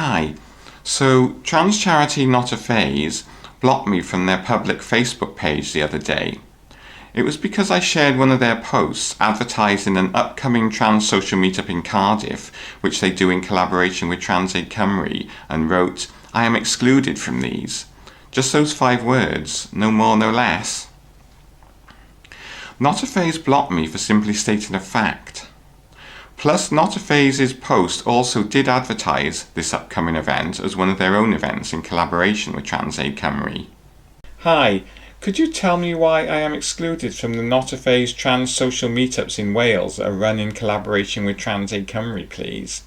Hi. So, trans charity Not a Phase blocked me from their public Facebook page the other day. It was because I shared one of their posts advertising an upcoming trans social meetup in Cardiff, which they do in collaboration with TransAid Cymru, and wrote, "I am excluded from these." Just those 5 words, no more, no less. Not a Phase blocked me for simply stating a fact. Plus, Not a Phase's post also did advertise this upcoming event as one of their own events in collaboration with TransAid Cymru. Hi, could you tell me why I am excluded from the Not a Phase trans social meetups in Wales that are run in collaboration with TransAid Cymru, please?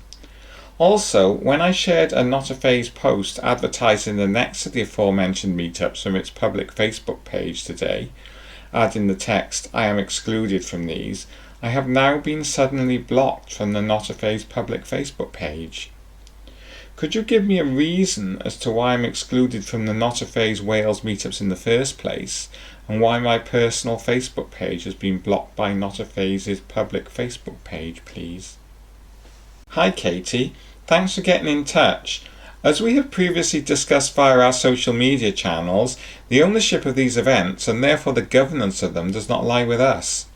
Also, when I shared a Not a Phase post advertising the next of the aforementioned meetups from its public Facebook page today, adding the text, "I am excluded from these," I have now been suddenly blocked from the Not a Phase public Facebook page. Could you give me a reason as to why I'm excluded from the Not a Phase Wales meetups in the first place, and why my personal Facebook page has been blocked by Not a Phase's public Facebook page, please? Hi Katie, thanks for getting in touch. As we have previously discussed via our social media channels, the ownership of these events and therefore the governance of them does not lie with us.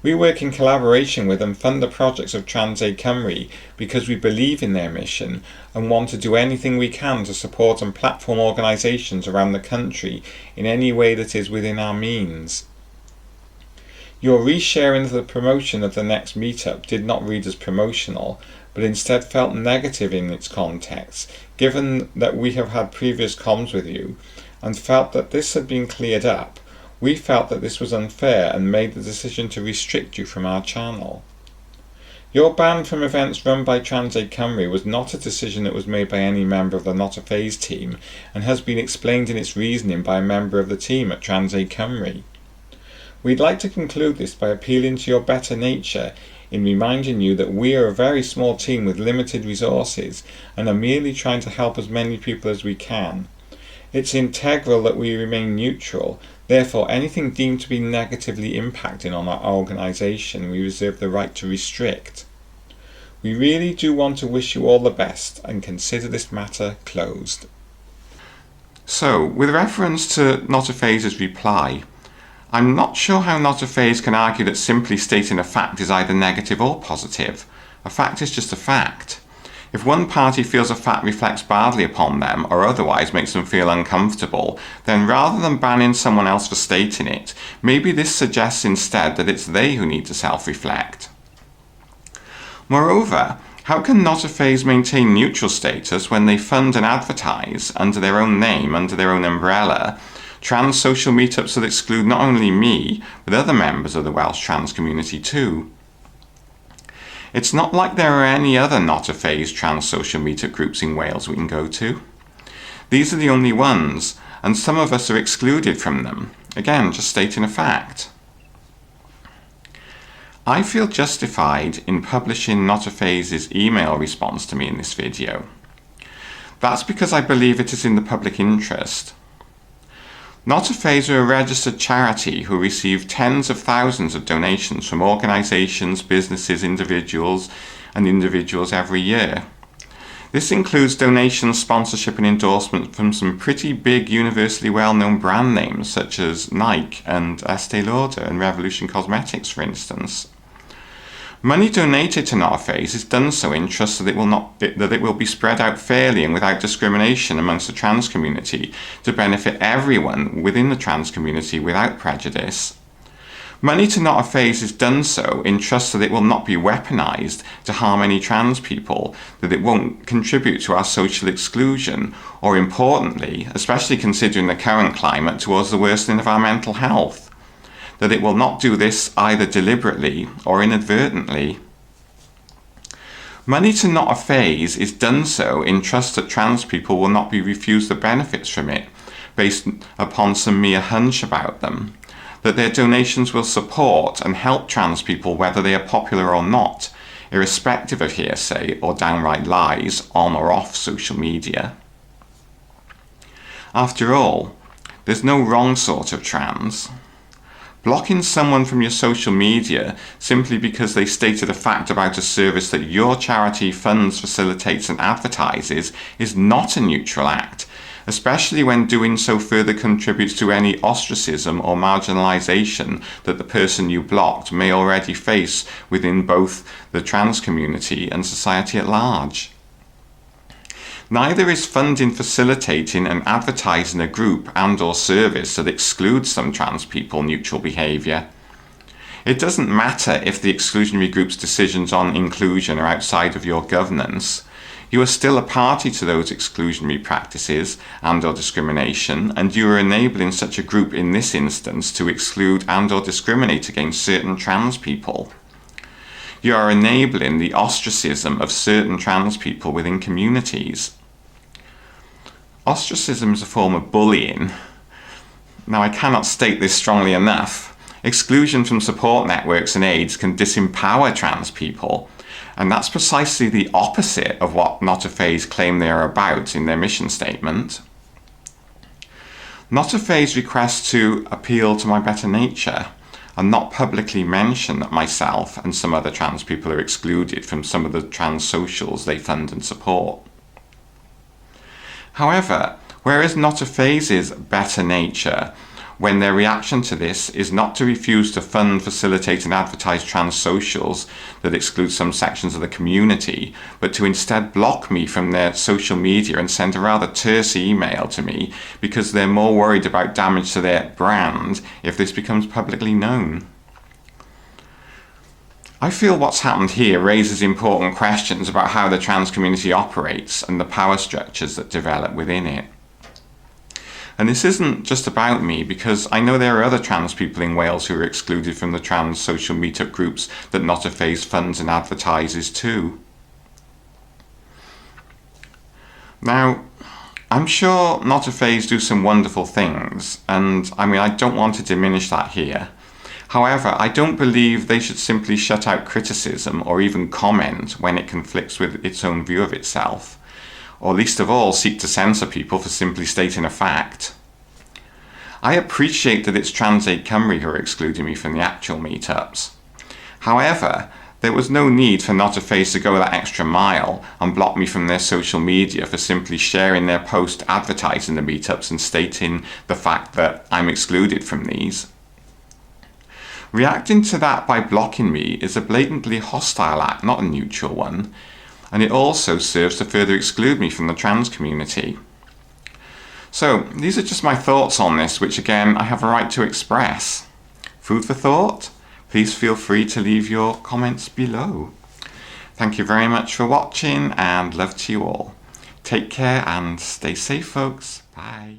We work in collaboration with and fund the projects of TransAid Cymru because we believe in their mission and want to do anything we can to support and platform organisations around the country in any way that is within our means. Your resharing of the promotion of the next meetup did not read as promotional, but instead felt negative in its context, given that we have had previous comms with you and felt that this had been cleared up. We felt that this was unfair and made the decision to restrict you from our channel. Your ban from events run by TransAid Cymru was not a decision that was made by any member of the Not a Phase team and has been explained in its reasoning by a member of the team at TransAid Cymru. We'd like to conclude this by appealing to your better nature in reminding you that we are a very small team with limited resources and are merely trying to help as many people as we can. It's integral that we remain neutral. Therefore, anything deemed to be negatively impacting on our organisation, we reserve the right to restrict. We really do want to wish you all the best and consider this matter closed. So, with reference to Not a Phase's reply, I'm not sure how Not a Phase can argue that simply stating a fact is either negative or positive. A fact is just a fact. If one party feels a fact reflects badly upon them or otherwise makes them feel uncomfortable, then rather than banning someone else for stating it, maybe this suggests instead that it's they who need to self-reflect. Moreover, how can Not a Phase maintain neutral status when they fund and advertise under their own name, under their own umbrella, trans social meetups that exclude not only me, but other members of the Welsh trans community too? It's not like there are any other Not a Phase trans social meetup groups in Wales we can go to. These are the only ones, and some of us are excluded from them. Again, just stating a fact. I feel justified in publishing Not a Phase's email response to me in this video. That's because I believe it is in the public interest. Not a Phase are a registered charity who receive tens of thousands of donations from organisations, businesses, individuals every year. This includes donations, sponsorship and endorsement from some pretty big universally well-known brand names such as Nike and Estee Lauder and Revolution Cosmetics, for instance. Money donated to Not a Phase is done so in trust that it will be spread out fairly and without discrimination amongst the trans community to benefit everyone within the trans community without prejudice. Money to Not a Phase is done so in trust that it will not be weaponised to harm any trans people, that it won't contribute to our social exclusion, or importantly, especially considering the current climate, towards the worsening of our mental health. That it will not do this either deliberately or inadvertently. Money to Not a Phase is done so in trust that trans people will not be refused the benefits from it based upon some mere hunch about them, that their donations will support and help trans people whether they are popular or not, irrespective of hearsay or downright lies on or off social media. After all, there's no wrong sort of trans. Blocking someone from your social media simply because they stated a fact about a service that your charity funds, facilitates and advertises is not a neutral act, especially when doing so further contributes to any ostracism or marginalisation that the person you blocked may already face within both the trans community and society at large. Neither is funding, facilitating and advertising a group and/or service that excludes some trans people neutral behaviour. It doesn't matter if the exclusionary group's decisions on inclusion are outside of your governance. You are still a party to those exclusionary practices and/or discrimination, and you are enabling such a group in this instance to exclude and/or discriminate against certain trans people. You are enabling the ostracism of certain trans people within communities. Ostracism is a form of bullying. Now, I cannot state this strongly enough. Exclusion from support networks and aids can disempower trans people, and that's precisely the opposite of what Not a Phase claim they are about in their mission statement. Not a Phase requests to appeal to my better nature and not publicly mention that myself and some other trans people are excluded from some of the trans socials they fund and support. However, whereas Not a Phase's better nature, when their reaction to this is not to refuse to fund, facilitate and advertise trans socials that exclude some sections of the community, but to instead block me from their social media and send a rather terse email to me because they're more worried about damage to their brand if this becomes publicly known. I feel what's happened here raises important questions about how the trans community operates and the power structures that develop within it. And this isn't just about me, because I know there are other trans people in Wales who are excluded from the trans social meetup groups that Not a Phase funds and advertises too. Now, I'm sure Not a Phase do some wonderful things, and I don't want to diminish that here. However, I don't believe they should simply shut out criticism or even comment when it conflicts with its own view of itself, or least of all seek to censor people for simply stating a fact. I appreciate that it's Transaid Cymru who are excluding me from the actual meetups. However, there was no need for Not a Phase to go that extra mile and block me from their social media for simply sharing their post advertising the meetups and stating the fact that I'm excluded from these. Reacting to that by blocking me is a blatantly hostile act, not a neutral one, and it also serves to further exclude me from the trans community. So, these are just my thoughts on this, which again I have a right to express. Food for thought? Please feel free to leave your comments below. Thank you very much for watching, and love to you all. Take care and stay safe, folks. Bye.